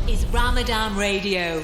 is Ramadan Radio.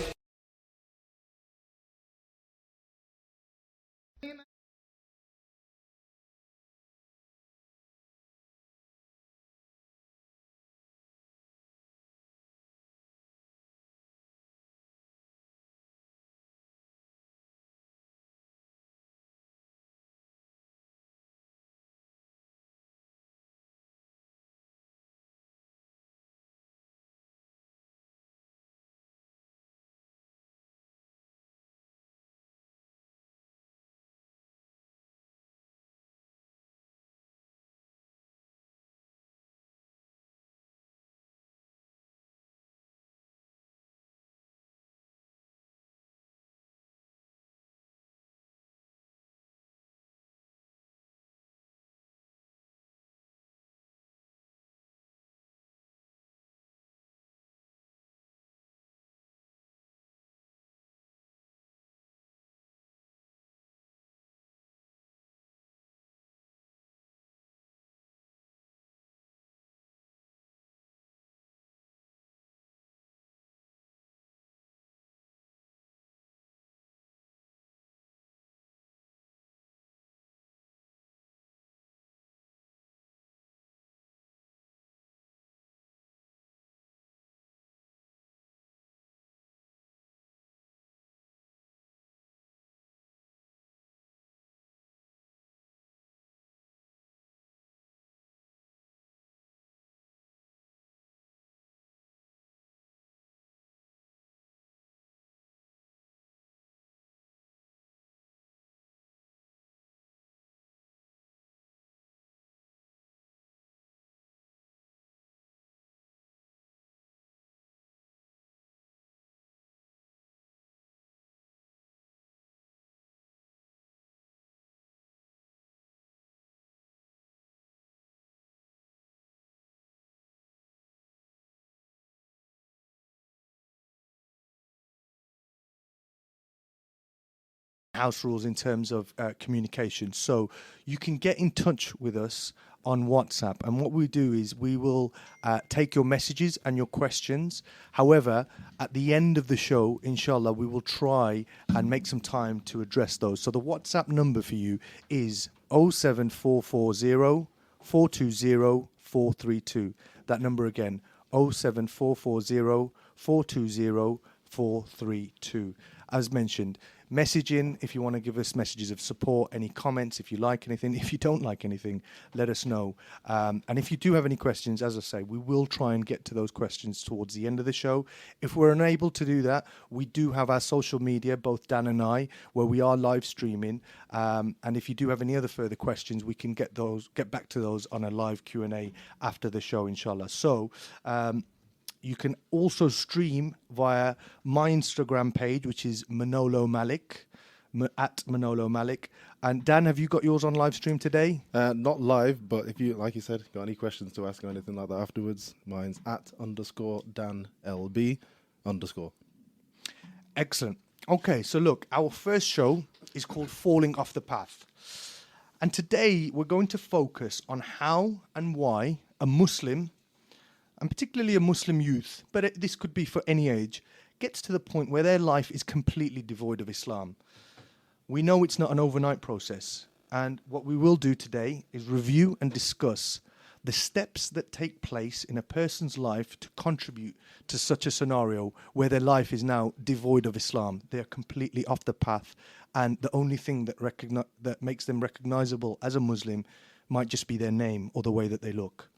House rules in terms of communication. So you can get in touch with us on WhatsApp, and what we do is we will take your messages and your questions. However, at the end of the show, inshallah, we will try and make some time to address those. So the WhatsApp number for you is 07440 420 432. That number again, 07440 420 432. As mentioned, messaging, if you want to give us messages of support, any comments, if you like anything, if you don't like anything, let us know. And if you do have any questions, as I say, we will try and get to those questions towards the end of the show. If we're unable to do that, we do have our social media, both Dan and I, where we are live streaming. And if you do have any other further questions, we can get back to those on a live Q&A after the show, inshallah. So, you can also stream via my Instagram page, which is Manolo Malik, at Manolo Malik. And Dan, have you got yours on live stream today? Not live, but if you, like you said, got any questions to ask or anything like that afterwards, mine's @_DanLB_. Excellent. Okay, so look, our first show is called Falling Off the Path. And today we're going to focus on how and why a Muslim, and particularly a Muslim youth, but this could be for any age, gets to the point where their life is completely devoid of Islam. We know it's not an overnight process, and what we will do today is review and discuss the steps that take place in a person's life to contribute to such a scenario where their life is now devoid of Islam. They are completely off the path, and the only thing that makes them recognizable as a Muslim might just be their name or the way that they look.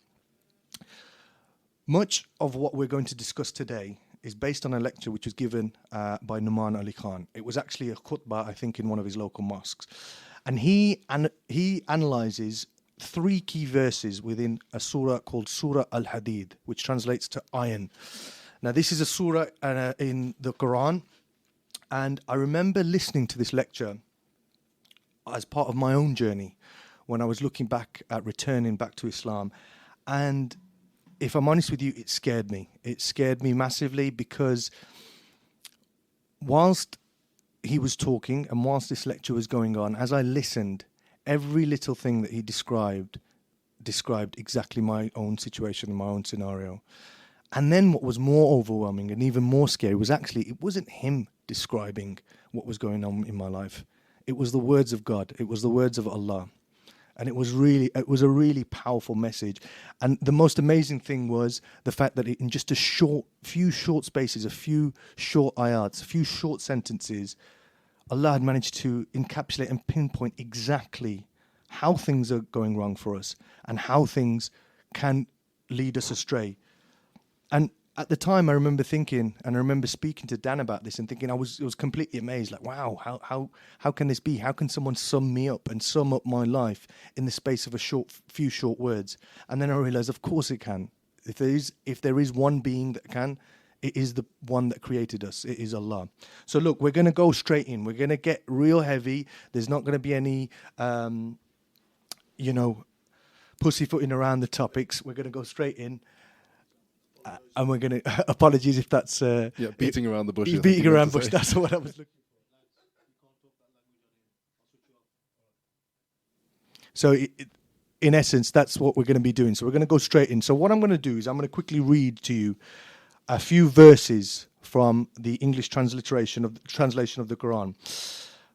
Much of what we're going to discuss today is based on a lecture which was given by Numan Ali Khan. It was actually a khutbah, I think, in one of his local mosques. And he analyzes 3 key verses within a surah called Surah Al-Hadid, which translates to iron. Now, this is a surah in the Quran, and I remember listening to this lecture as part of my own journey when I was looking back at returning back to Islam. And if I'm honest with you, it scared me. It scared me massively because whilst he was talking and whilst this lecture was going on, as I listened, every little thing that he described exactly my own situation and my own scenario. And then what was more overwhelming and even more scary was actually, it wasn't him describing what was going on in my life. It was the words of God. It was the words of Allah. And it was a really powerful message. And the most amazing thing was the fact that in just few short spaces, a few short ayats, a few short sentences, Allah had managed to encapsulate and pinpoint exactly how things are going wrong for us and how things can lead us astray. And at the time, I remember thinking, and I remember speaking to Dan about this and thinking, it was completely amazed. Like, wow, how can this be? How can someone sum me up and sum up my life in the space of few short words? And then I realized, of course it can. If there is one being that can, it is the one that created us. It is Allah. So look, we're going to go straight in. We're going to get real heavy. There's not going to be any, pussyfooting around the topics. We're going to go straight in. And we're going to, apologies if that's... beating around the bush. Beating around the bush, that's what I was looking for. So in essence, that's what we're going to be doing. So we're going to go straight in. So what I'm going to do is I'm going to quickly read to you a few verses from the English translation of the Quran,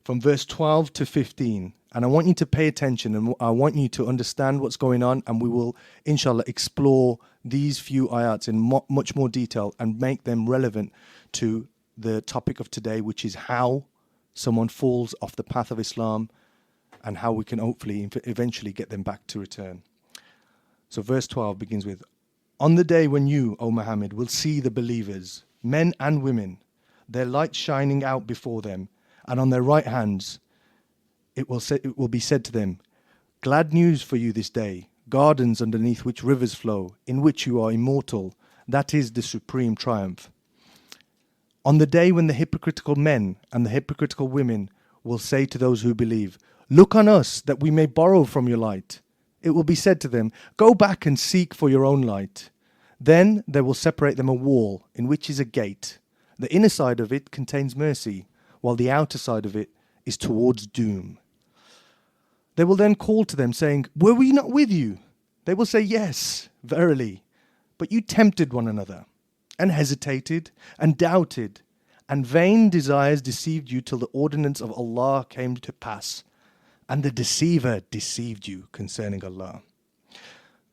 from verse 12 to 15. And I want you to pay attention and I want you to understand what's going on, and we will, inshallah, explore these few ayats in much more detail and make them relevant to the topic of today, which is how someone falls off the path of Islam and how we can hopefully eventually get them back to return. So verse 12 begins with, "On the day when you, O Muhammad, will see the believers, men and women, their light shining out before them, and on their right hands, it will be said to them, glad news for you this day, gardens underneath which rivers flow, in which you are immortal. That is the supreme triumph. On the day when the hypocritical men and the hypocritical women will say to those who believe, look on us that we may borrow from your light. It will be said to them, go back and seek for your own light. Then there will separate them a wall in which is a gate. The inner side of it contains mercy, while the outer side of it is towards doom. They will then call to them, saying, were we not with you? They will say, yes, verily. But you tempted one another, and hesitated, and doubted, and vain desires deceived you till the ordinance of Allah came to pass, and the deceiver deceived you concerning Allah.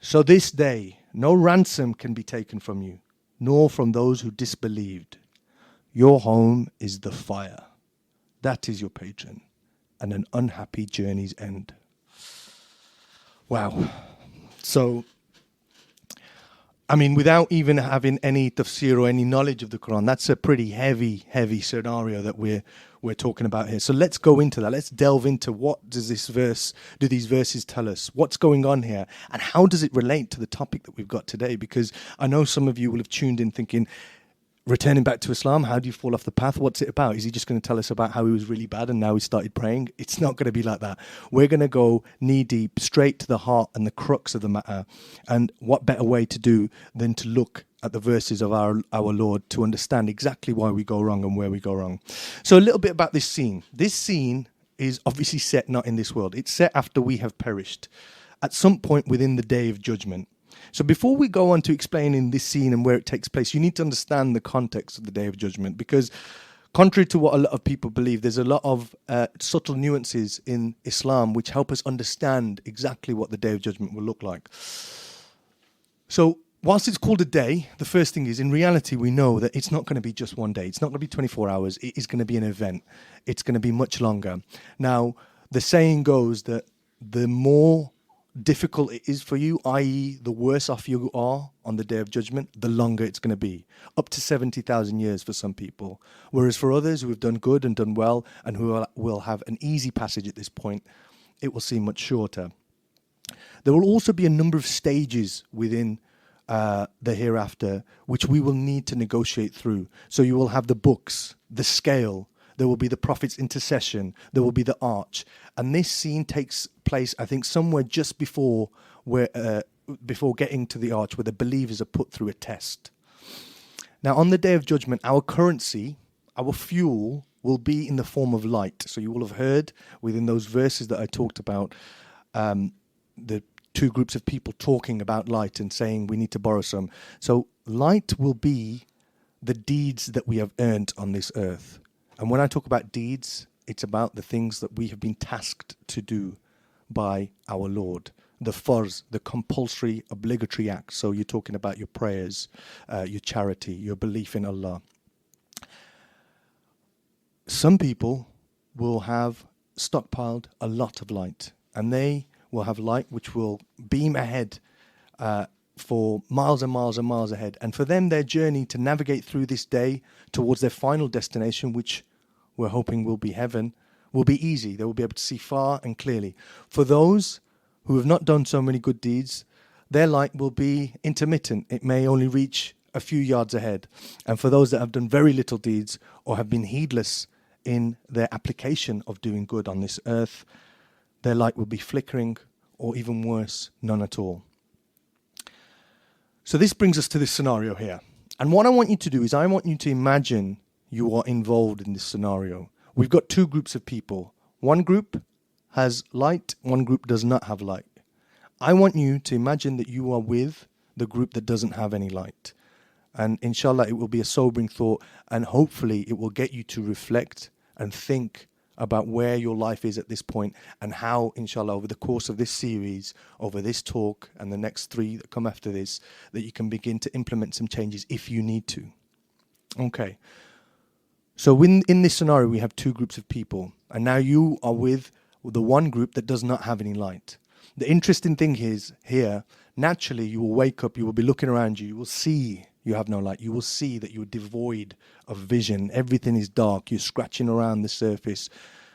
So this day no ransom can be taken from you, nor from those who disbelieved. Your home is the fire. That is your patron, and an unhappy journey's end." Wow. So, I mean, without even having any tafsir or any knowledge of the Quran, that's a pretty heavy scenario that we're talking about here. So let's go into that. Let's delve into what do these verses tell us? What's going on here? And how does it relate to the topic that we've got today? Because I know some of you will have tuned in thinking, returning back to Islam, how do you fall off the path? What's it about? Is he just going to tell us about how he was really bad and now he started praying? It's not going to be like that. We're going to go knee deep, straight to the heart and the crux of the matter. And what better way to do than to look at the verses of our Lord to understand exactly why we go wrong and where we go wrong. So a little bit about this scene. This scene is obviously set not in this world. It's set after we have perished, at some point within the day of judgment. So before we go on to explaining this scene and where it takes place, you need to understand the context of the Day of Judgment, because contrary to what a lot of people believe, there's a lot of subtle nuances in Islam which help us understand exactly what the Day of Judgment will look like. So whilst it's called a day, the first thing is, in reality, we know that it's not going to be just one day. It's not going to be 24 hours. It is going to be an event. It's going to be much longer. Now, the saying goes that the more difficult it is for you, i.e. the worse off you are on the Day of Judgment, the longer it's going to be. Up to 70,000 years for some people. Whereas for others who have done good and done well and who will have an easy passage at this point, it will seem much shorter. There will also be a number of stages within the hereafter which we will need to negotiate through. So you will have the books, the scale, there will be the prophet's intercession, there will be the arch. And this scene takes place, I think, somewhere just before getting to the arch, where the believers are put through a test. Now, on the Day of Judgment, our currency, our fuel, will be in the form of light. So you will have heard within those verses that I talked about, the two groups of people talking about light and saying we need to borrow some. So light will be the deeds that we have earned on this earth. And when I talk about deeds, it's about the things that we have been tasked to do by our Lord. The farz, the compulsory, obligatory acts. So you're talking about your prayers, your charity, your belief in Allah. Some people will have stockpiled a lot of light, and they will have light which will beam ahead for miles and miles and miles ahead. And for them, their journey to navigate through this day towards their final destination, which we're hoping will be heaven, will be easy. They will be able to see far and clearly. For those who have not done so many good deeds, their light will be intermittent. It may only reach a few yards ahead. And for those that have done very little deeds or have been heedless in their application of doing good on this earth, their light will be flickering, or even worse, none at all. So this brings us to this scenario here. And what I want you to do is I want you to imagine you are involved in this scenario. We've got two groups of people. One group has light, one group does not have light. I want you to imagine that you are with the group that doesn't have any light. And inshallah, it will be a sobering thought, and hopefully it will get you to reflect and think about where your life is at this point, and how, inshallah, over the course of this series, over this talk and the next 3 that come after this, that you can begin to implement some changes if you need to. Okay. So in this scenario, we have two groups of people, and now you are with the one group that does not have any light. The interesting thing is here, naturally, you will wake up, you will be looking around you will see you have no light. You will see that you are devoid of vision. Everything is dark. You're scratching around the surface,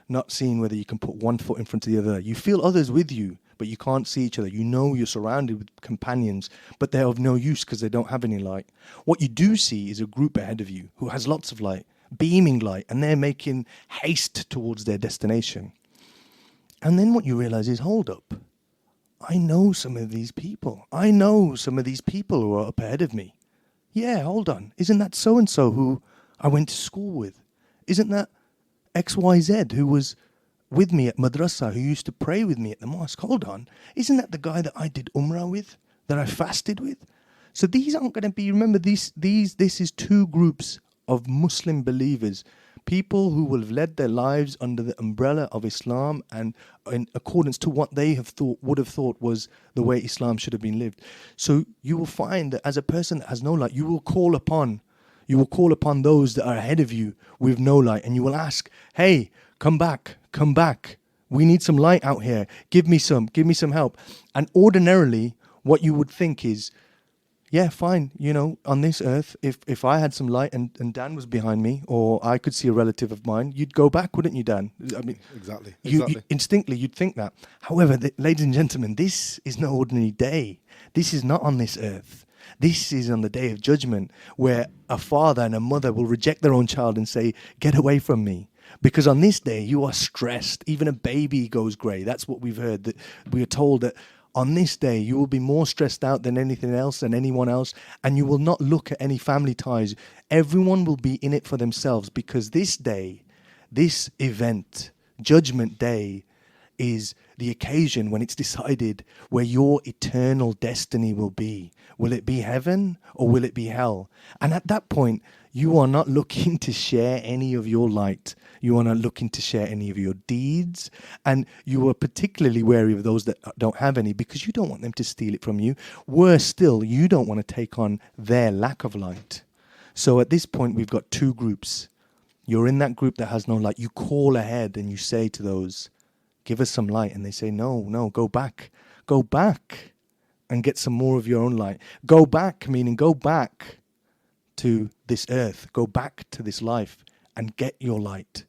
not seeing whether you can put one foot in front of the other. You feel others with you, but you can't see each other. You know you're surrounded with companions, but they're of no use because they don't have any light. What you do see is a group ahead of you who has lots of light, beaming light, and they're making haste towards their destination. And then what you realize is, hold up, I know some of these people. I know some of these people who are up ahead of me. Yeah, hold on. Isn't that so-and-so who I went to school with? Isn't that XYZ who was with me at madrasa, who used to pray with me at the mosque? Hold on. Isn't that the guy that I did umrah with, that I fasted with? So these aren't going to be, remember, this is two groups of Muslim believers, people who will have led their lives under the umbrella of Islam and in accordance to what they would have thought was the way Islam should have been lived. So you will find that as a person that has no light, you will call upon those that are ahead of you with no light, and you will ask, hey, come back. We need some light out here. Give me some help. And ordinarily, what you would think is, yeah, fine. On this earth, if I had some light and Dan was behind me, or I could see a relative of mine, you'd go back, wouldn't you, Dan? I mean, exactly. You instinctively, you'd think that. However, ladies and gentlemen, this is no ordinary day. This is not on this earth. This is on the day of judgment, where a father and a mother will reject their own child and say, get away from me. Because on this day, you are stressed. Even a baby goes grey. That's what we've heard. That we are told that on this day, you will be more stressed out than anything else and anyone else, and you will not look at any family ties. Everyone will be in it for themselves, because this day, this event, Judgment Day, is the occasion when it's decided where your eternal destiny will be. Will it be heaven or will it be hell? And at that point, you are not looking to share any of your light. You are not looking to share any of your deeds. And you are particularly wary of those that don't have any, because you don't want them to steal it from you. Worse still, you don't want to take on their lack of light. So at this point, we've got two groups. You're in that group that has no light. You call ahead and you say to those, give us some light. And they say, no, go back and get some more of your own light. Go back, meaning go back to this earth, go back to this life and get your light.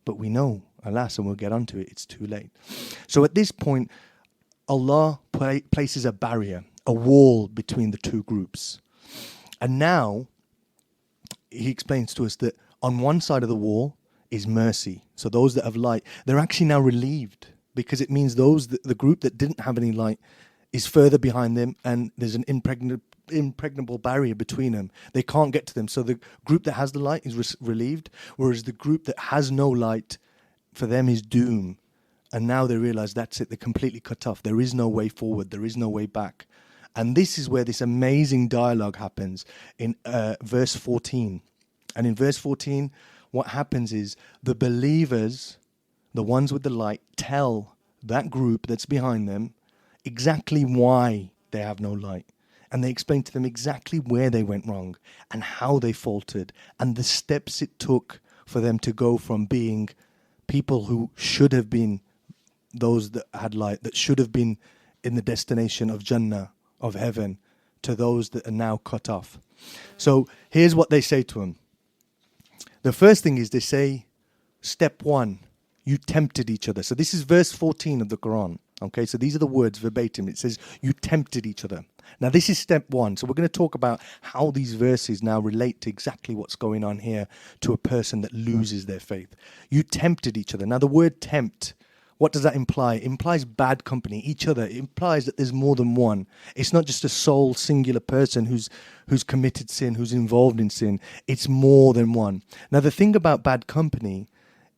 But we know, alas, and we'll get onto it, it's too late. So at this point, Allah places a barrier, a wall between the two groups. And now he explains to us that on one side of the wall is mercy. So those that have light, they're actually now relieved, because it means the group that didn't have any light is further behind them, and there's an impregnable barrier between them. They can't get to them. So the group that has the light is relieved, whereas the group that has no light, for them is doom. And now they realize that's it. They're completely cut off. There is no way forward. There is no way back. And this is where this amazing dialogue happens in verse 14. And in verse 14, what happens is the believers, the ones with the light, tell that group that's behind them exactly why they have no light. And they explain to them exactly where they went wrong and how they faltered and the steps it took for them to go from being people who should have been those that had light, that should have been in the destination of Jannah, of heaven, to those that are now cut off. So here's what they say to him. The first thing is they say, step one, you tempted each other. So this is verse 14 of the Quran. Okay, so these are the words verbatim. It says, you tempted each other. Now this is step one. So we're going to talk about how these verses now relate to exactly what's going on here to a person that loses their faith. You tempted each other. Now the word tempt, what does that imply? It implies bad company, each other. It implies that there's more than one. It's not just a sole singular person who's committed sin, who's involved in sin. It's more than one. Now the thing about bad company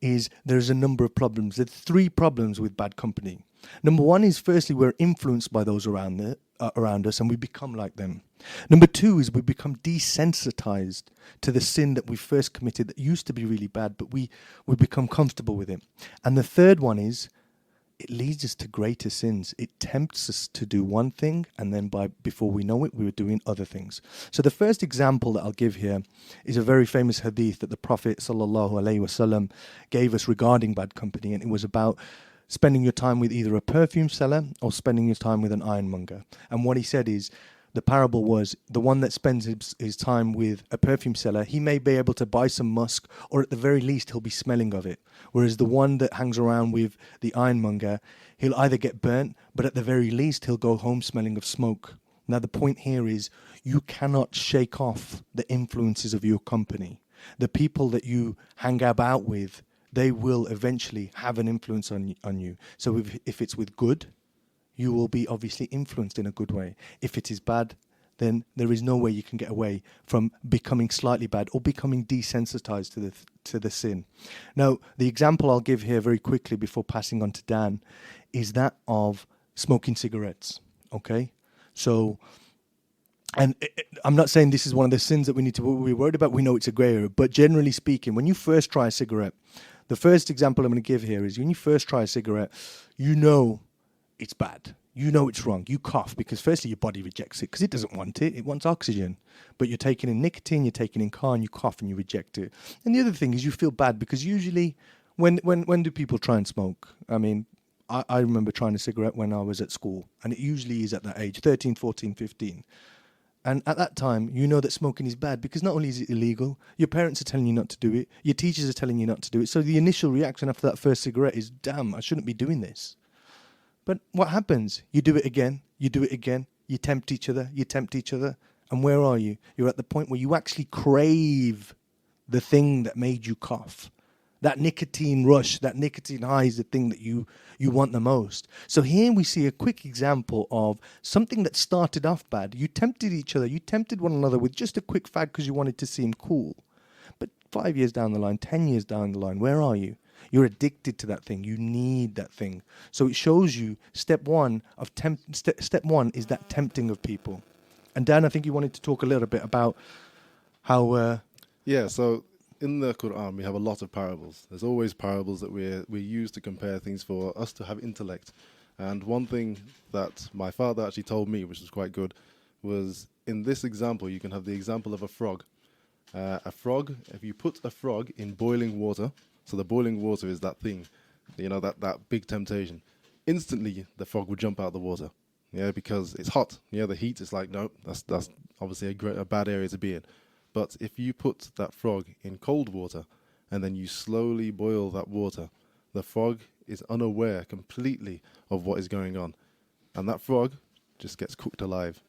is there's a number of problems. There's 3 problems with bad company. Number one is, firstly, we're influenced by those around us and we become like them. Number 2 is we become desensitized to the sin that we first committed that used to be really bad, but we become comfortable with it. And the third one is it leads us to greater sins. It tempts us to do one thing, and then before we know it, we were doing other things. So the first example that I'll give here is a very famous hadith that the Prophet ﷺ gave us regarding bad company, and it was about spending your time with either a perfume seller or spending your time with an ironmonger. And what he said is, the parable was, the one that spends his time with a perfume seller, he may be able to buy some musk, or at the very least he'll be smelling of it. Whereas the one that hangs around with the ironmonger, he'll either get burnt, but at the very least he'll go home smelling of smoke. Now the point here is, you cannot shake off the influences of your company. The people that you hang about with, they will eventually have an influence on you. So if it's with good, you will be obviously influenced in a good way. If it is bad, then there is no way you can get away from becoming slightly bad or becoming desensitized to the sin. Now, the example I'll give here very quickly before passing on to Dan is that of smoking cigarettes. Okay? So, and I'm not saying this is one of the sins that we need to be worried about. We know it's a grey area. But generally speaking, when you first try a cigarette, the first example I'm going to give here is when you first try a cigarette, you know it's bad. You know it's wrong. You cough because firstly your body rejects it because it doesn't want it. It wants oxygen. But you're taking in nicotine, you're taking in car, and you cough and you reject it. And the other thing is you feel bad because usually when do people try and smoke? I mean, I remember trying a cigarette when I was at school, and it usually is at that age, 13, 14, 15. And at that time, you know that smoking is bad because not only is it illegal, your parents are telling you not to do it, your teachers are telling you not to do it. So the initial reaction after that first cigarette is, damn, I shouldn't be doing this. But what happens? You do it again, you do it again, you tempt each other, and where are you? You're at the point where you actually crave the thing that made you cough. That nicotine rush, that nicotine high is the thing that you want the most. So here we see a quick example of something that started off bad. You tempted each other, you tempted one another with just a quick fad because you wanted to seem cool. But 5 years down the line, 10 years down the line, where are you? You're addicted to that thing. You need that thing. So it shows you step one is that tempting of people. And Dan, I think you wanted to talk a little bit about how... So in the Quran, we have a lot of parables. There's always parables that we use to compare things for us to have intellect. And one thing that my father actually told me, which was quite good, was in this example, you can have the example of a frog. A frog, if you put a frog in boiling water, so the boiling water is that thing, you know, that big temptation. Instantly, the frog would jump out of the water, because it's hot. The heat is like, no, that's obviously a bad area to be in. But if you put that frog in cold water and then you slowly boil that water, the frog is unaware completely of what is going on. And that frog just gets cooked alive.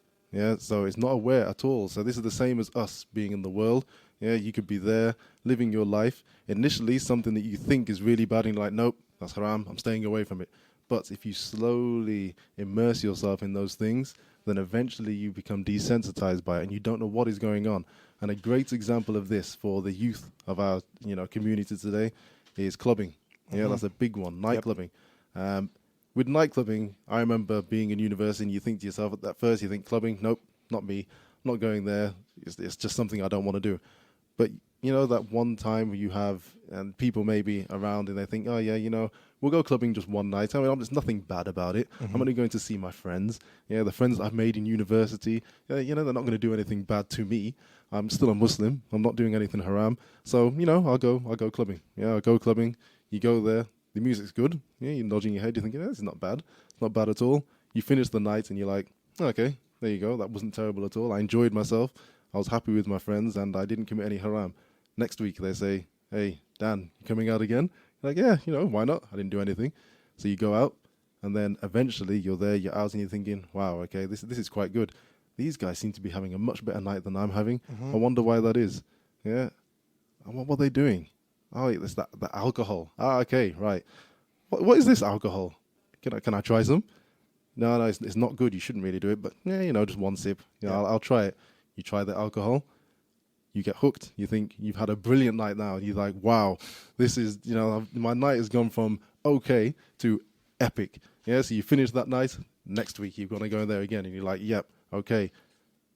So it's not aware at all. So this is the same as us being in the world. You could be there living your life. Initially, something that you think is really bad and you're like, nope, that's haram, I'm staying away from it. But if you slowly immerse yourself in those things, then eventually you become desensitized by it and you don't know what is going on. And a great example of this for the youth of our community today is clubbing. That's a big one, night clubbing. With night clubbing, I remember being in university and you think to yourself at first, you think clubbing, nope, not me. I'm not going there. It's just something I don't want to do. But you know, that one time you have, and people may be around and they think, oh yeah, you know, we'll go clubbing just one night. I mean, there's nothing bad about it. I'm only going to see my friends. Yeah, the friends that I've made in university, you know, they're not going to do anything bad to me. I'm still a Muslim. I'm not doing anything haram. So, you know, I'll go clubbing. Yeah, I'll go clubbing. You go there. The music's good. Yeah, you're nodding your head. You're thinking, this is not bad. It's not bad at all. You finish the night and you're like, okay, there you go. That wasn't terrible at all. I enjoyed myself. I was happy with my friends and I didn't commit any haram. Next week they say, hey, Dan, you coming out again? You're like, yeah, you know, why not? I didn't do anything. So you go out and then eventually you're there, you're out and you're thinking, wow, okay, this is quite good. These guys seem to be having a much better night than I'm having. I wonder why that is. Yeah. And what are they doing? Oh, it's the alcohol. Ah, okay, right. What is this alcohol? Can I try some? No, it's not good. You shouldn't really do it. But yeah, you know, just one sip. Yeah, I'll try it. You try the alcohol. You get hooked. You think you've had a brilliant night now. You're like, wow, this is, you know, my night has gone from okay to epic. Yeah, so you finish that night. Next week you're gonna go there again, and you're like, yep, okay.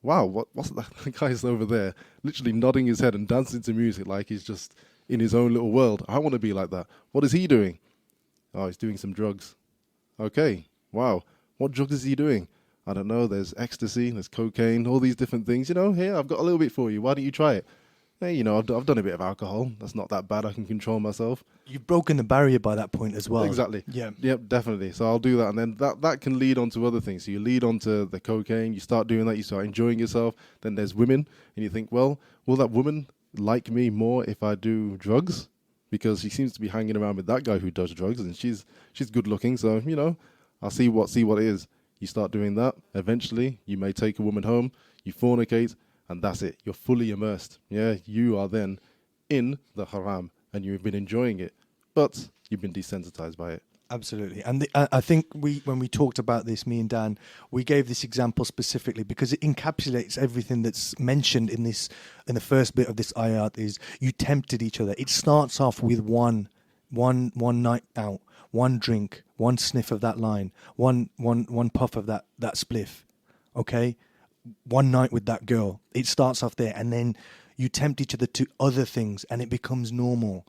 Wow, what's that? The guy's over there, literally nodding his head and dancing to music like he's just in his own little world. I want to be like that. What is he doing? Oh, he's doing some drugs. Okay, wow. What drugs is he doing? I don't know. There's ecstasy, there's cocaine, all these different things. You know, here, I've got a little bit for you. Why don't you try it? Hey, you know, I've done a bit of alcohol. That's not that bad. I can control myself. You've broken the barrier by that point as well. Exactly. Yeah. Yep, definitely. So I'll do that. And then that can lead on to other things. So you lead on to the cocaine. You start doing that. You start enjoying yourself. Then there's women. And you think, well, will that woman like me more if I do drugs? Because she seems to be hanging around with that guy who does drugs. And she's good looking. So, you know, I'll see what it is. You start doing that. Eventually, you may take a woman home. You fornicate. And that's it. You're fully immersed. Yeah, you are then in the haram and you've been enjoying it, but you've been desensitized by it. Absolutely. And I think when we talked about this, me and Dan, we gave this example specifically because it encapsulates everything that's mentioned in the first bit of this ayat is you tempted each other. It starts off with one night out, one drink, one sniff of that line, one puff of that spliff. Okay? One night with that girl. It starts off there and then you tempt each other to other things and it becomes normal.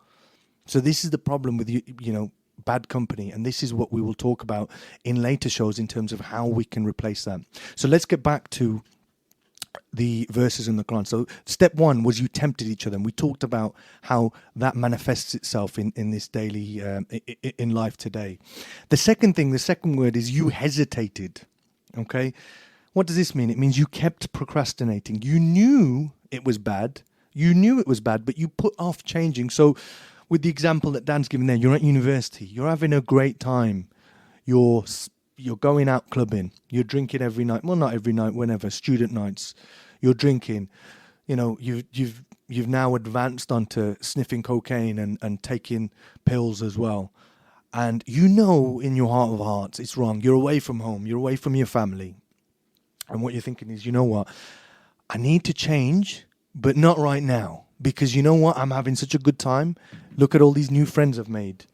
So this is the problem with you know, bad company, and this is what we will talk about in later shows in terms of how we can replace that. So let's get back to the verses in the Quran. So step one was you tempted each other, and we talked about how that manifests itself in this daily in life today. The second word is you hesitated. Okay? What does this mean? It means you kept procrastinating. You knew it was bad, but you put off changing. So with the example that Dan's given there, you're at university, you're having a great time, you're going out clubbing, you're drinking every night. Well, not every night, whenever, student nights, you're drinking. You know, you've now advanced onto sniffing cocaine and taking pills as well. And you know in your heart of hearts it's wrong. You're away from home, you're away from your family. And what you're thinking is, you know what, I need to change, but not right now. Because you know what, I'm having such a good time. Look at all these new friends I've made.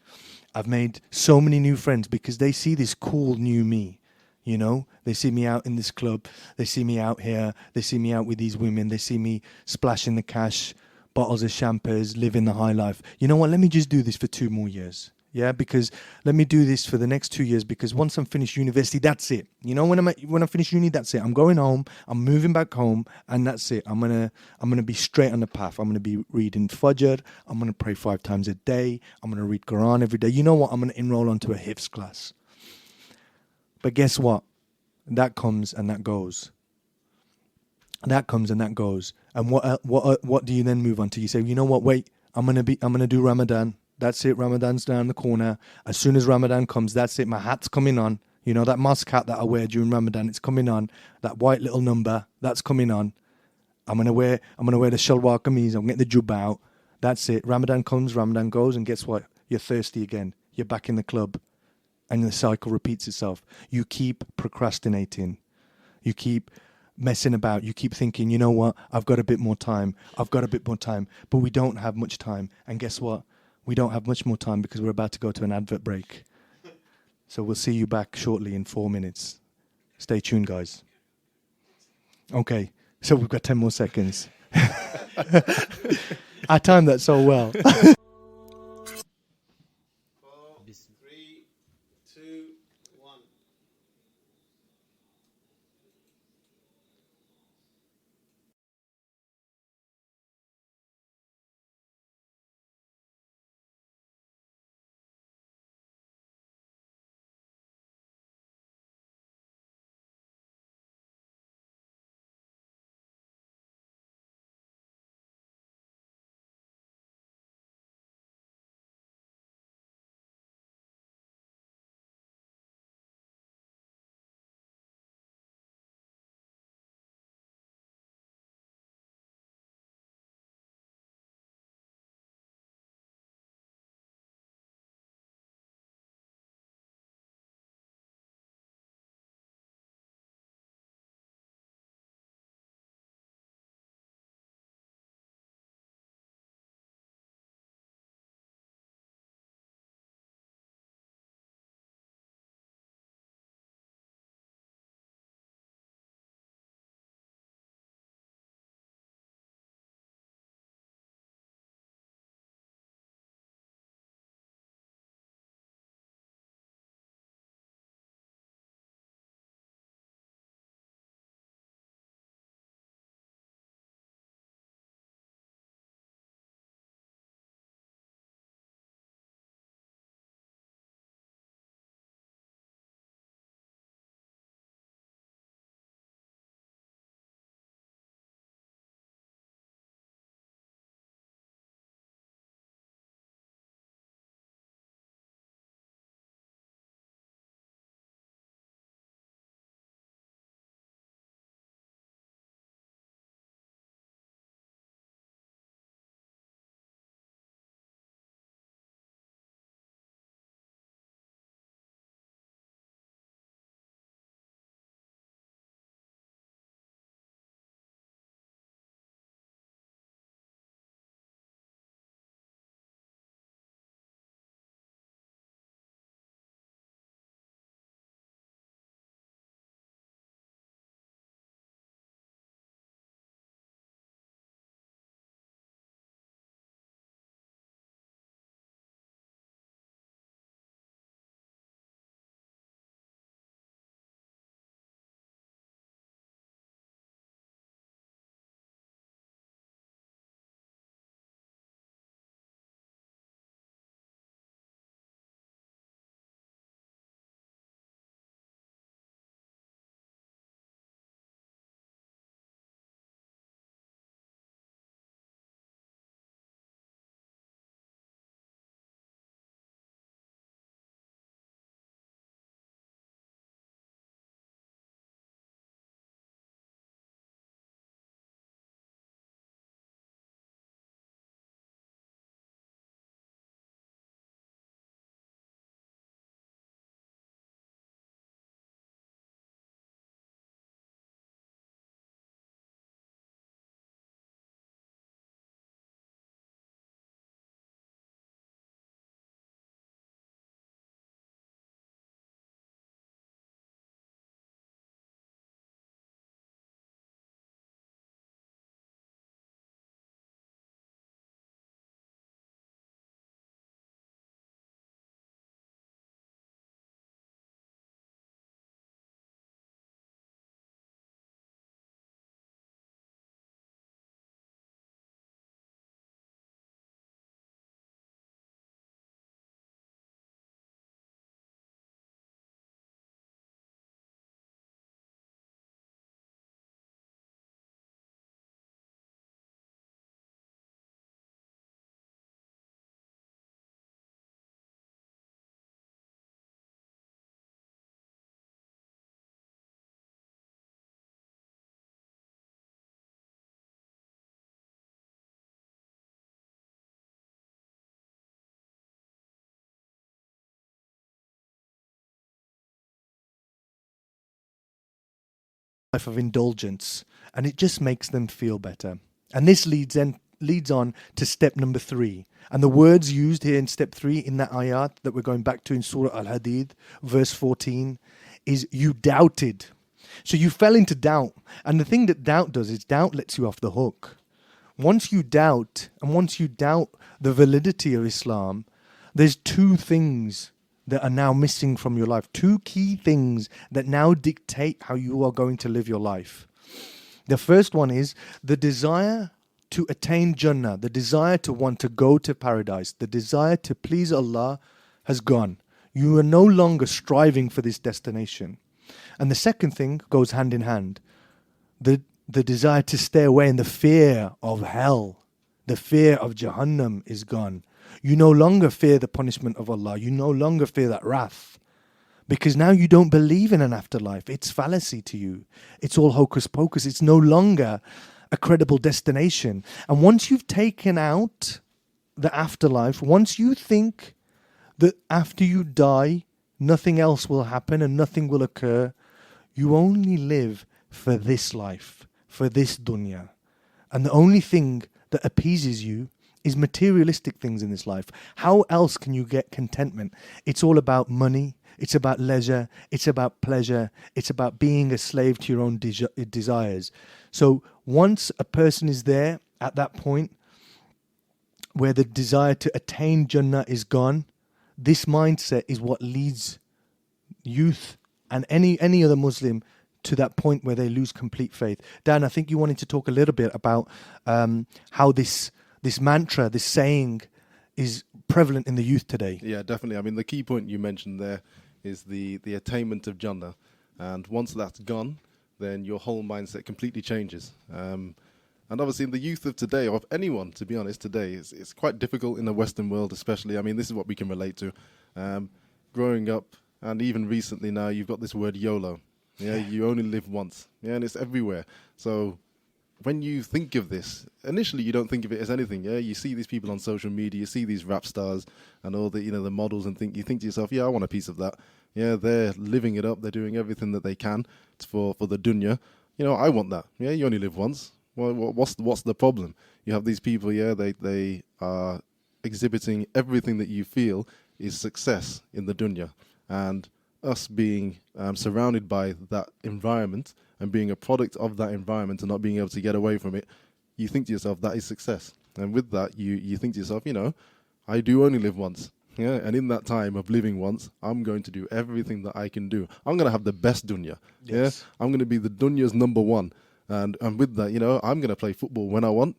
I've made so many new friends because they see this cool new me. You know, they see me out in this club. They see me out here. They see me out with these women. They see me splashing the cash, bottles of champers, living the high life. You know what, let me just do this for 2 more years. Yeah, because let me do this for the next 2 years because once I'm finished university, that's it. You know, when I finish uni, that's it. I'm going home. I'm moving back home, and that's it. I'm gonna be straight on the path. I'm gonna be reading Fajr. I'm gonna pray 5 times a day. I'm gonna read Quran every day. You know what? I'm gonna enroll onto a Hifz class. But guess what? That comes and that goes. That comes and that goes. And what do you then move on to? You say, you know what? Wait, I'm gonna do Ramadan. That's it. Ramadan's down the corner. As soon as Ramadan comes, that's it. My hat's coming on. You know, that mosque hat that I wear during Ramadan, it's coming on. That white little number, that's coming on. I'm gonna wear the shalwar kameez. I'm getting the jubba out. That's it. Ramadan comes, Ramadan goes, and guess what? You're thirsty again. You're back in the club, and the cycle repeats itself. You keep procrastinating. You keep messing about. You keep thinking, you know what? I've got a bit more time. But we don't have much time. And guess what? We don't have much more time because we're about to go to an advert break. So we'll see you back shortly in 4 minutes. Stay tuned, guys. Okay, so we've got 10 more seconds. I timed that so well. 3, 2, 1. Life of indulgence, and it just makes them feel better. And this leads leads on to step number 3. And the words used here in step 3 in that ayat that we're going back to in Surah Al-Hadid, verse 14, is you doubted. So you fell into doubt. And the thing that doubt does is doubt lets you off the hook. Once you doubt, and once you doubt the validity of Islam, there's 2 things that are now missing from your life. 2 key things that now dictate how you are going to live your life. The first one is the desire to attain Jannah, the desire to want to go to paradise, the desire to please Allah has gone. You are no longer striving for this destination. And the second thing goes hand in hand. The desire to stay away and the fear of hell, the fear of Jahannam is gone. You no longer fear the punishment of Allah. You no longer fear that wrath. Because now you don't believe in an afterlife. It's fallacy to you. It's all hocus pocus. It's no longer a credible destination. And once you've taken out the afterlife, once you think that after you die, nothing else will happen and nothing will occur, you only live for this life, for this dunya. And the only thing that appeases you is materialistic things in this life. How else can you get contentment? It's all about money. It's about leisure. It's about pleasure. It's about being a slave to your own desires. So once a person is there at that point where the desire to attain Jannah is gone, this mindset is what leads youth and any other Muslim to that point where they lose complete faith. Dan, I think you wanted to talk a little bit about how this mantra, this saying, is prevalent in the youth today. Yeah, definitely. I mean, the key point you mentioned there is the attainment of Jannah. And once that's gone, then your whole mindset completely changes. And obviously in the youth of today, or of anyone, to be honest, today, it's quite difficult in the Western world especially. I mean, this is what we can relate to. Growing up, and even recently now, you've got this word YOLO. Yeah, you only live once. Yeah, and it's everywhere. So when you think of this, initially you don't think of it as anything. Yeah, you see these people on social media, you see these rap stars and all the the models, and you think to yourself, yeah, I want a piece of that. Yeah, they're living it up. They're doing everything that they can for the dunya. I want that. Yeah, you only live once. Well, what's the problem? You have these people. Yeah, they are exhibiting everything that you feel is success in the dunya, and us being surrounded by that environment and being a product of that environment and not being able to get away from it, you think to yourself, that is success. And with that, you think to yourself, I do only live once. Yeah, and in that time of living once, I'm going to do everything that I can do. I'm going to have the best dunya. Yes. Yeah, I'm going to be the dunya's number one. And with that, I'm going to play football when I want.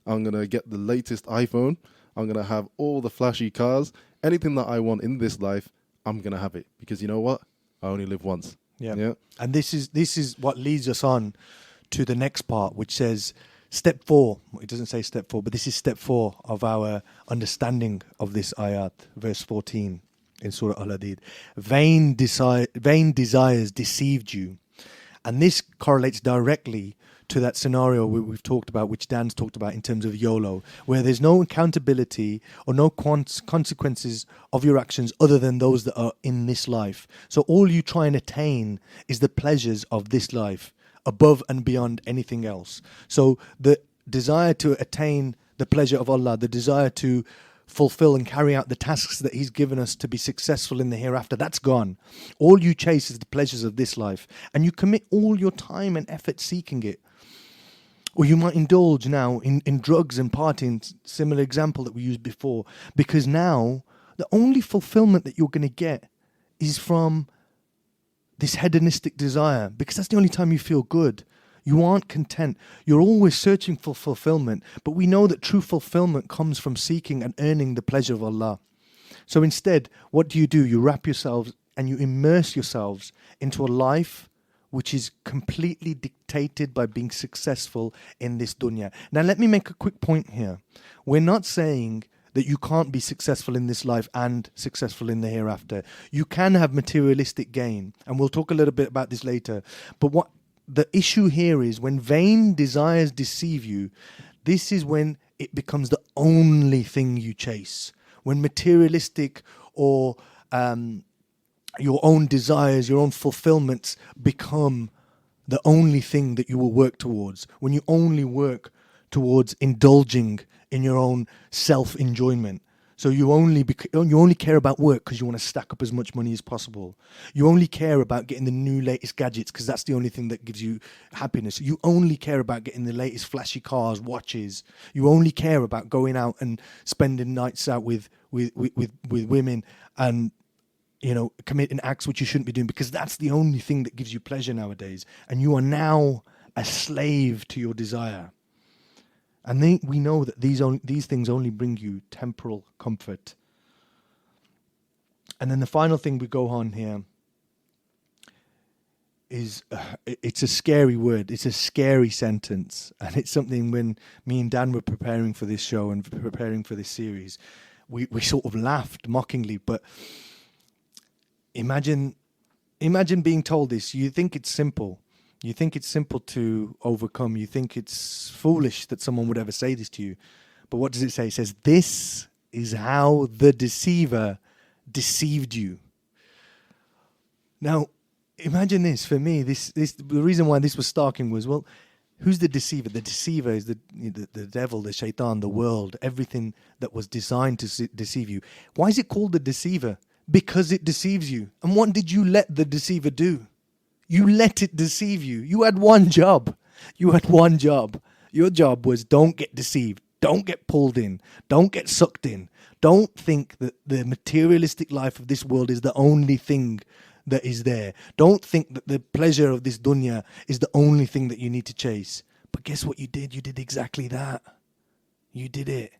I'm going to get the latest iPhone. I'm going to have all the flashy cars. Anything that I want in this life, I'm going to have it. Because you know what? I only live once. Yeah. And this is what leads us on to the next part, which says step 4. It doesn't say step 4, but this is step 4 of our understanding of this ayat, verse 14 in Surah Al-Hadid. Vain desires deceived you. And this correlates directly to that scenario we've talked about, which Dan's talked about in terms of YOLO, where there's no accountability or no consequences of your actions other than those that are in this life. So all you try and attain is the pleasures of this life, above and beyond anything else. So the desire to attain the pleasure of Allah, the desire to fulfill and carry out the tasks that He's given us to be successful in the hereafter, that's gone. All you chase is the pleasures of this life, and you commit all your time and effort seeking it. Or you might indulge now in drugs and partying, similar example that we used before, because now the only fulfillment that you're going to get is from this hedonistic desire, because that's the only time you feel good. You aren't content. You're always searching for fulfillment, but we know that true fulfillment comes from seeking and earning the pleasure of Allah. So instead, what do? You wrap yourselves and you immerse yourselves into a life which is completely dictated by being successful in this dunya. Now, let me make a quick point here. We're not saying that you can't be successful in this life and successful in the hereafter. You can have materialistic gain, and we'll talk a little bit about this later. But what the issue here is, when vain desires deceive you, this is when it becomes the only thing you chase. When materialistic or your own desires, your own fulfillments become the only thing that you will work towards. When you only work towards indulging in your own self-enjoyment. So you only care about work because you want to stack up as much money as possible. You only care about getting the new latest gadgets because that's the only thing that gives you happiness. You only care about getting the latest flashy cars, watches. You only care about going out and spending nights out with women and, you know, committing acts which you shouldn't be doing, because that's the only thing that gives you pleasure nowadays. And you are now a slave to your desire. And we know that these things only bring you temporal comfort. And then the final thing we go on here is, it's a scary word. It's a scary sentence. And it's something when me and Dan were preparing for this show and preparing for this series, we sort of laughed mockingly. But imagine being told this. You think it's simple. You think it's simple to overcome. You think it's foolish that someone would ever say this to you. But what does it say? It says, this is how the deceiver deceived you. Now, imagine this. For me, the reason why this was starking was, well, who's the deceiver? The deceiver is the devil, the shaitan, the world, everything that was designed to deceive you. Why is it called the deceiver? Because it deceives you. And what did you let the deceiver do? You let it deceive you. You had one job. Your job was, don't get deceived. Don't get pulled in. Don't get sucked in. Don't think that the materialistic life of this world is the only thing that is there. Don't think that the pleasure of this dunya is the only thing that you need to chase. But guess what you did? You did exactly that. You did it.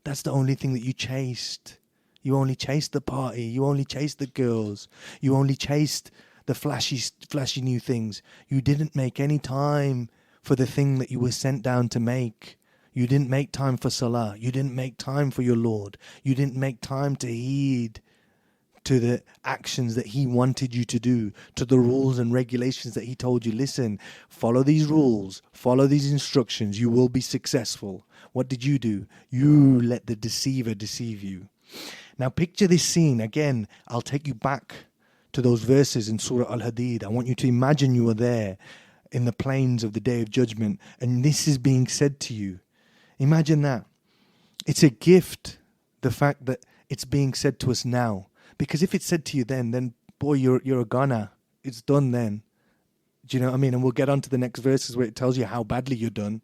That's the only thing that you chased. You only chased the party. You only chased the girls. You only chased the flashy new things. You didn't make any time for the thing that you were sent down to make. You didn't make time for salah. You didn't make time for your Lord. You didn't make time to heed to the actions that he wanted you to do, to the rules and regulations that he told you, listen, follow these rules, follow these instructions, you will be successful. What did you do? You let the deceiver deceive you. Now picture this scene. Again, I'll take you back to those verses in Surah Al-Hadid. I want you to imagine you are there in the plains of the Day of Judgment, and this is being said to you. Imagine that. It's a gift, the fact that it's being said to us now. Because if it's said to you then boy, you're a goner. It's done then. Do you know what I mean? And we'll get on to the next verses where it tells you how badly you're done.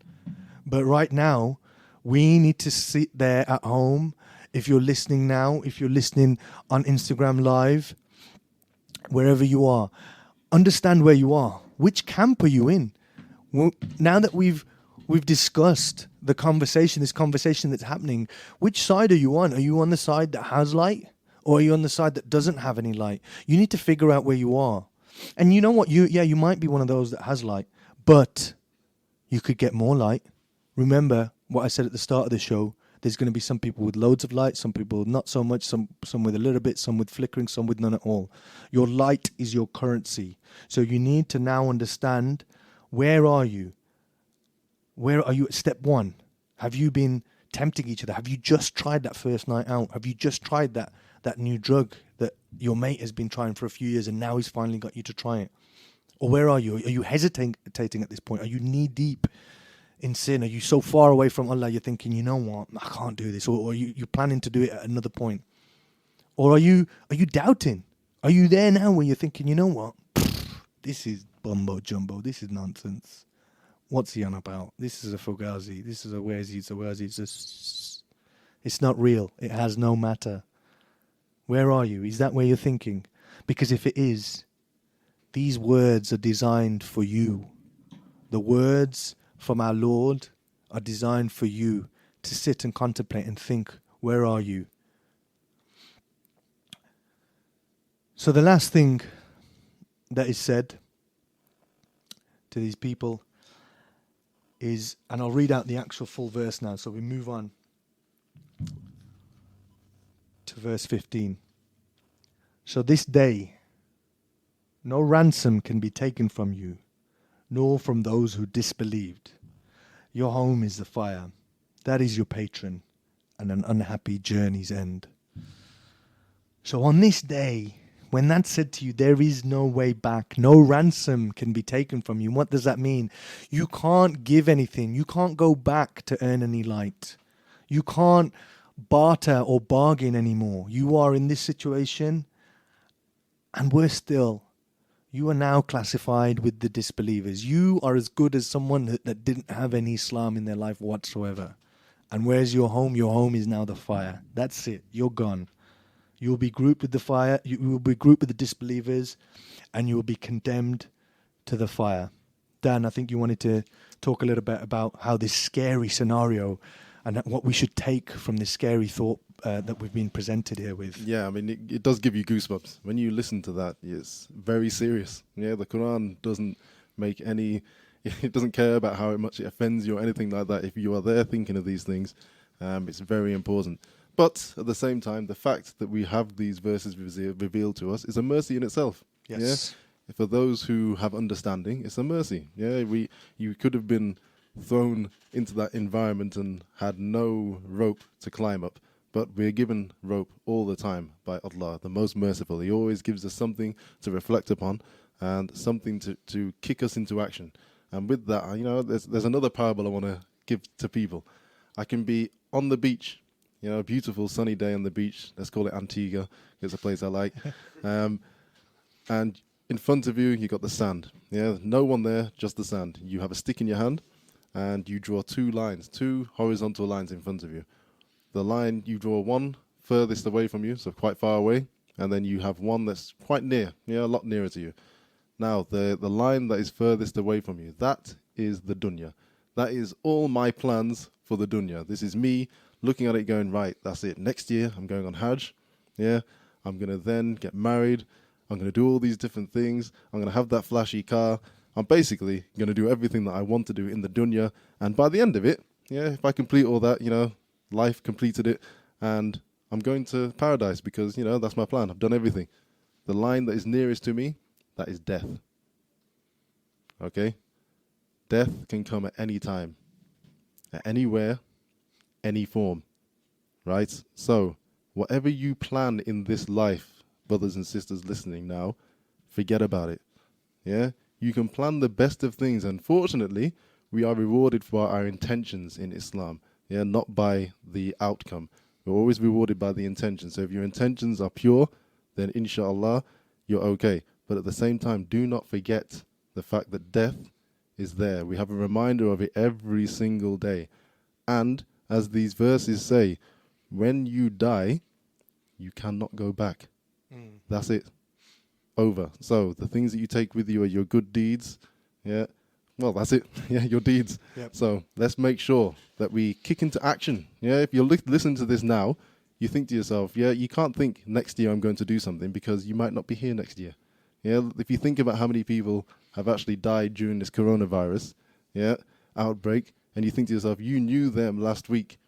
But right now, we need to sit there at home. If you're listening now, if you're listening on Instagram Live, wherever you are, understand where you are. Which camp are you in? Well, now that we've discussed this conversation that's happening, which side are you on? Are you on the side that has light, or are you on the side that doesn't have any light? You need to figure out where you are. And you know what? You might be one of those that has light, but you could get more light. Remember what I said at the start of the show. There's going to be some people with loads of light, some people not so much, some with a little bit, some with flickering, some with none at all. Your light is your currency. So you need to now understand, where are you? Where are you at step one? Have you been tempting each other? Have you just tried that first night out? Have you just tried that new drug that your mate has been trying for a few years and now he's finally got you to try it? Or where are you? Are you hesitating at this point? Are you knee deep in sin? Are you so far away from Allah you're thinking, you know what, I can't do this? Or you're planning to do it at another point? Or are you doubting? Are you there now where you're thinking, you know what, this is bumbo jumbo, this is nonsense. What's he on about? This is a fugazi. This is a where's it's not real. It has no matter. Where are you? Is that where you're thinking? Because if it is, these words are designed for you. The words from our Lord are designed for you to sit and contemplate and think, where are you? So the last thing that is said to these people is, and I'll read out the actual full verse now, so we move on to verse 15. So this day, no ransom can be taken from you, nor from those who disbelieved. Your home is the fire. That is your patron, and an unhappy journey's end. So on this day, When that's said to you, there is no way back. No ransom can be taken from you. What does that mean? You can't give anything. You can't go back to earn any light. You can't barter or bargain anymore. You are in this situation, and worse still, you are now classified with the disbelievers. You are as good as someone that didn't have any Islam in their life whatsoever. And where's your home? Your home is now the fire. That's it. You're gone. You will be grouped with the fire. You will be grouped with the disbelievers, and you will be condemned to the fire. Dan, I think you wanted to talk a little bit about how this scary scenario and what we should take from this scary thought that we've been presented here with. Yeah, I mean, it does give you goosebumps. When you listen to that, it's very serious. Yeah, the Quran doesn't make any... It doesn't care about how much it offends you or anything like that. If you are there thinking of these things, it's very important. But at the same time, the fact that we have these verses revealed to us is a mercy in itself. Yes. Yeah? For those who have understanding, it's a mercy. Yeah, you could have been thrown into that environment and had no rope to climb up. But we're given rope all the time by Allah, the most merciful. He always gives us something to reflect upon and something to kick us into action. And with that, there's another parable I want to give to people. I can be on the beach, a beautiful sunny day on the beach. Let's call it Antigua. It's a place I like. And in front of you, you got the sand. Yeah, no one there, just the sand. You have a stick in your hand, and you draw two horizontal lines in front of you. The line, you draw one furthest away from you, so quite far away, and then you have one that's quite near, a lot nearer to you. Now, the line that is furthest away from you, that is the dunya. That is all my plans for the dunya. This is me looking at it going, right, that's it. Next year, I'm going on Hajj. Yeah, I'm going to then get married. I'm going to do all these different things. I'm going to have that flashy car. I'm basically going to do everything that I want to do in the dunya. And by the end of it, if I complete all that, life completed it. And I'm going to paradise because, that's my plan. I've done everything. The line that is nearest to me, that is death. Okay? Death can come at any time, at anywhere, any form. Right? So, whatever you plan in this life, brothers and sisters listening now, forget about it. Yeah? You can plan the best of things. Unfortunately, we are rewarded for our intentions in Islam. Yeah, not by the outcome. We're always rewarded by the intention. So if your intentions are pure, then inshallah, you're okay. But at the same time, do not forget the fact that death is there. We have a reminder of it every single day. And as these verses say, when you die, you cannot go back. That's it. Over. So the things that you take with you are your good deeds. Yeah. Well, that's it. Yeah, your deeds. Yep. So let's make sure that we kick into action. Yeah, if you're listening to this now, you think to yourself, yeah, you can't think next year I'm going to do something because you might not be here next year. Yeah, if you think about how many people have actually died during this coronavirus, outbreak, and you think to yourself, you knew them last week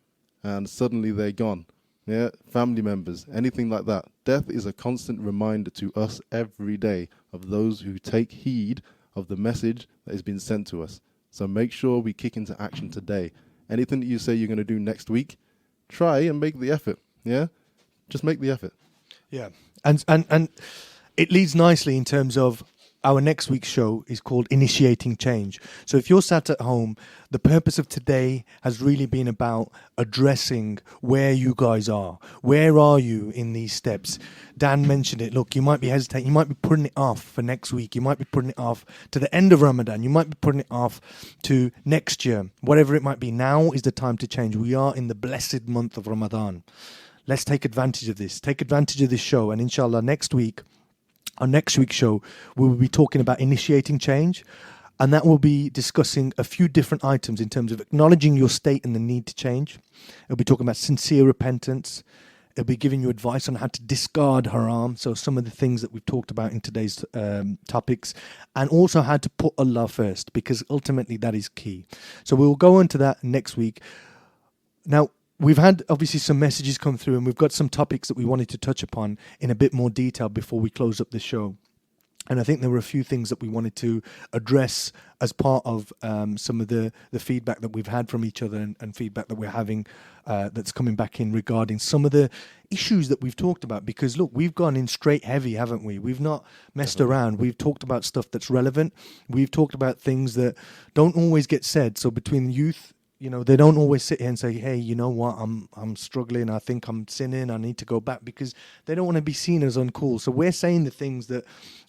and suddenly they're gone. Yeah, family members, anything like that. Death is a constant reminder to us every day of those who take heed of the message that has been sent to us. So make sure we kick into action today. Anything that you say you're going to do next week, try and make the effort. Yeah, just make the effort. Yeah, and it leads nicely in terms of our next week's show is called Initiating Change. So if you're sat at home, the purpose of today has really been about addressing where you guys are. Where are you in these steps? Dan mentioned it. Look, you might be hesitating. You might be putting it off for next week. You might be putting it off to the end of Ramadan. You might be putting it off to next year. Whatever it might be, now is the time to change. We are in the blessed month of Ramadan. Let's take advantage of this. Take advantage of this show. And inshallah, next week, on next week's show, we will be talking about initiating change, and that will be discussing a few different items in terms of acknowledging your state and the need to change. It'll be talking about sincere repentance. It'll be giving you advice on how to discard haram, so some of the things that we've talked about in today's topics, and also how to put Allah first, because ultimately that is key. So we'll go into that next week. Now, we've had obviously some messages come through, and we've got some topics that we wanted to touch upon in a bit more detail before we close up the show. And I think there were a few things that we wanted to address as part of some of the feedback that we've had from each other and feedback that we're having that's coming back in regarding some of the issues that we've talked about. Because, look, we've gone in straight heavy, haven't we? We've not messed around. We've talked about stuff that's relevant. We've talked about things that don't always get said. So between youth, you know, they don't always sit here and say, hey, you know what, I'm struggling, I think I'm sinning, I need to go back, because they don't want to be seen as uncool. So we're saying the things that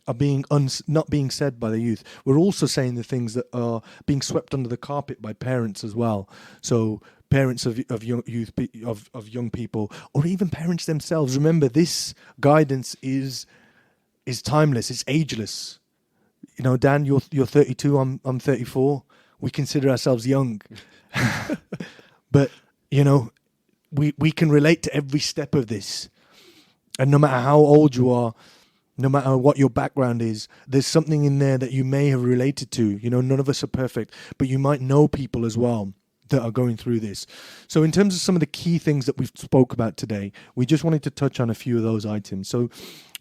are being not being said by the youth. We're also saying the things that are being swept under the carpet by parents as well. So parents of young youth, of young people, or even parents themselves. Remember, this guidance is timeless, it's ageless. You know, Dan, you're 32, I'm 34. We consider ourselves young. But, you know, we can relate to every step of this. And no matter how old you are, no matter what your background is, there's something in there that you may have related to. You know, none of us are perfect, but you might know people as well that are going through this. So in terms of some of the key things that we've spoke about today, we just wanted to touch on a few of those items. So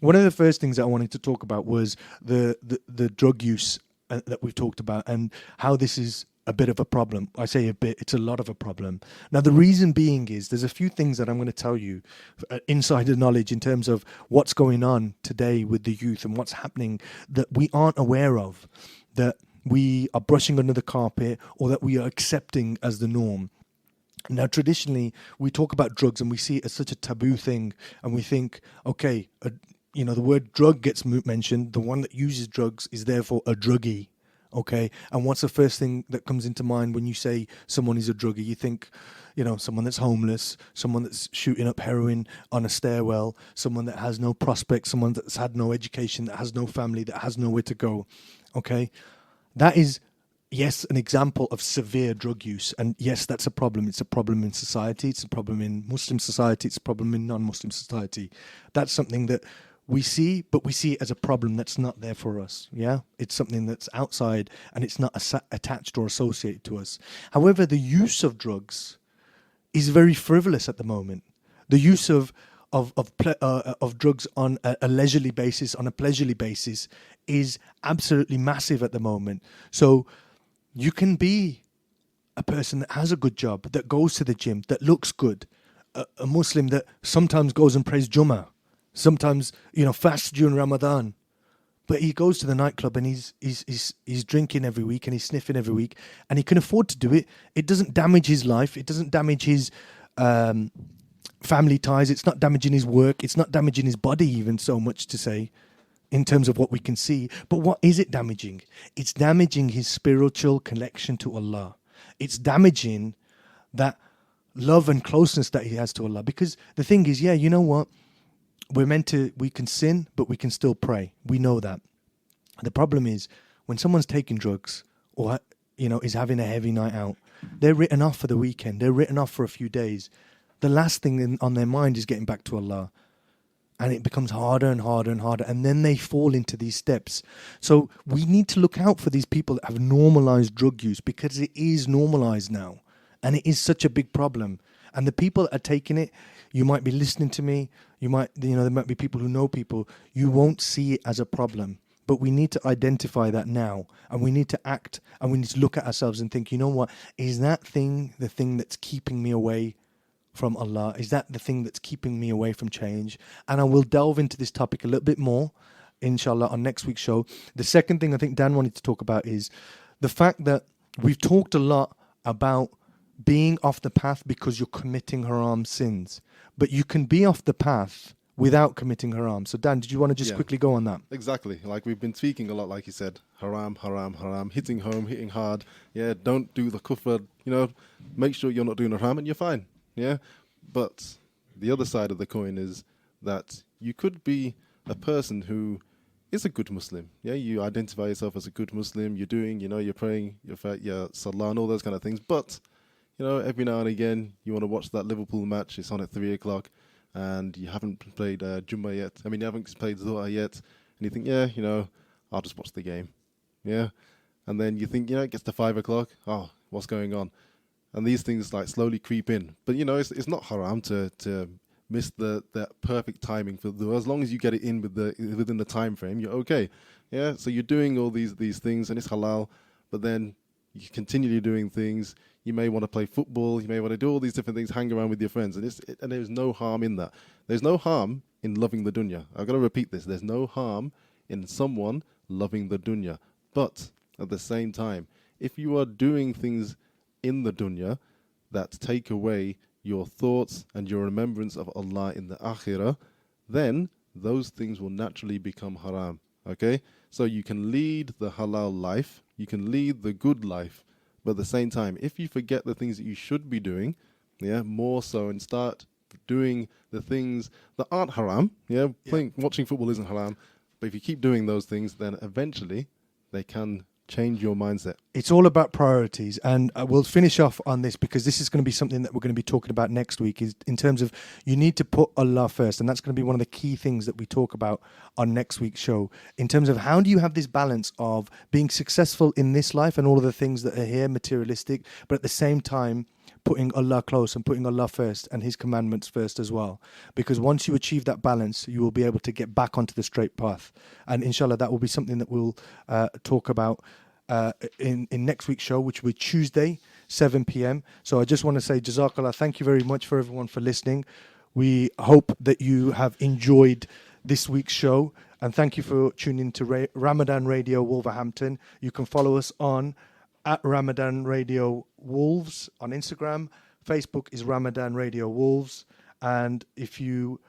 one of the first things that I wanted to talk about was the drug use that we've talked about, and how this is a bit of a problem. I say a bit, it's a lot of a problem. Now, the reason being is there's a few things that I'm going to tell you, insider knowledge in terms of what's going on today with the youth and what's happening that we aren't aware of, that we are brushing under the carpet, or that we are accepting as the norm. Now, traditionally, we talk about drugs and we see it as such a taboo thing, and we think, okay, you know, the word drug gets mentioned. The one that uses drugs is therefore a druggie. Okay, and what's the first thing that comes into mind when you say someone is a druggie? You think, you know, someone that's homeless, someone that's shooting up heroin on a stairwell, someone that has no prospects, someone that's had no education, that has no family, that has nowhere to go. Okay, that is, yes, an example of severe drug use. And yes, that's a problem. It's a problem in society. It's a problem in Muslim society. It's a problem in non-Muslim society. That's something that we see, but we see it as a problem that's not there for us. Yeah, it's something that's outside and it's not attached or associated to us. However, the use of drugs is very frivolous at the moment. The use of drugs on a leisurely basis, on a pleasurely basis, is absolutely massive at the moment. So you can be a person that has a good job, that goes to the gym, that looks good, a Muslim that sometimes goes and prays Jummah, sometimes, you know, fasts during Ramadan, but he goes to the nightclub and he's drinking every week and he's sniffing every week, and he can afford to do it. It doesn't damage his life. It doesn't damage his family ties. It's not damaging his work. It's not damaging his body, even, so much to say, in terms of what we can see. But what is it damaging? It's damaging his spiritual connection to Allah. It's damaging that love and closeness that he has to Allah. Because the thing is, yeah, you know what? We can sin, but we can still pray. We know that. The problem is when someone's taking drugs or, you know, is having a heavy night out, they're written off for the weekend. They're written off for a few days. The last thing on their mind is getting back to Allah. And it becomes harder and harder and harder. And then they fall into these steps. So we need to look out for these people that have normalized drug use, because it is normalized now. And it is such a big problem. And the people that are taking it, you might be listening to me. There might be people who know people. You won't see it as a problem. But we need to identify that now. And we need to act. And we need to look at ourselves and think, you know what? Is that thing the thing that's keeping me away from Allah? Is that the thing that's keeping me away from change? And I will delve into this topic a little bit more, inshallah, on next week's show. The second thing I think Dan wanted to talk about is the fact that we've talked a lot about being off the path because you're committing haram sins. But you can be off the path without committing haram. So Dan, did you want to just quickly go on that? Exactly. Like we've been speaking a lot, like you said, haram, haram, haram, hitting home, hitting hard. Yeah, don't do the kufr, you know, make sure you're not doing haram and you're fine. Yeah. But the other side of the coin is that you could be a person who is a good Muslim. Yeah, you identify yourself as a good Muslim. You're doing, you know, you're praying, your salah and all those kind of things. But, you know, every now and again, you want to watch that Liverpool match. It's on at 3:00 and you haven't played Jummah yet. I mean, you haven't played Zuhar yet. And you think, yeah, you know, I'll just watch the game. Yeah. And then you think, you know, it gets to 5:00. Oh, what's going on? And these things like slowly creep in. But, you know, it's not haram to miss that perfect timing as long as you get it in within the time frame, you're okay. Yeah, so you're doing all these things and it's halal, but then you continually doing things. You may want to play football, you may want to do all these different things, hang around with your friends, and there's no harm in that. There's no harm in loving the dunya. I've got to repeat this. There's no harm in someone loving the dunya. But at the same time, if you are doing things in the dunya that take away your thoughts and your remembrance of Allah in the akhirah, then those things will naturally become haram. Okay? So you can lead the halal life, you can lead the good life, but at the same time, if you forget the things that you should be doing, yeah, more so, and start doing the things that aren't haram, watching football isn't haram, but if you keep doing those things, then eventually they can change your mindset. It's all about priorities, and we'll finish off on this because this is going to be something that we're going to be talking about next week, is in terms of you need to put Allah first, and that's going to be one of the key things that we talk about on next week's show, in terms of how do you have this balance of being successful in this life and all of the things that are here, materialistic, but at the same time putting Allah close and putting Allah first and His commandments first as well. Because once you achieve that balance, you will be able to get back onto the straight path. And inshallah, that will be something that we'll talk about in next week's show, which will be Tuesday, 7 p.m. So I just want to say, Jazakallah, thank you very much for everyone for listening. We hope that you have enjoyed this week's show. And thank you for tuning in to Ramadan Radio Wolverhampton. You can follow us on at Ramadan Radio Wolves on Instagram. Facebook is Ramadan Radio Wolves. And if you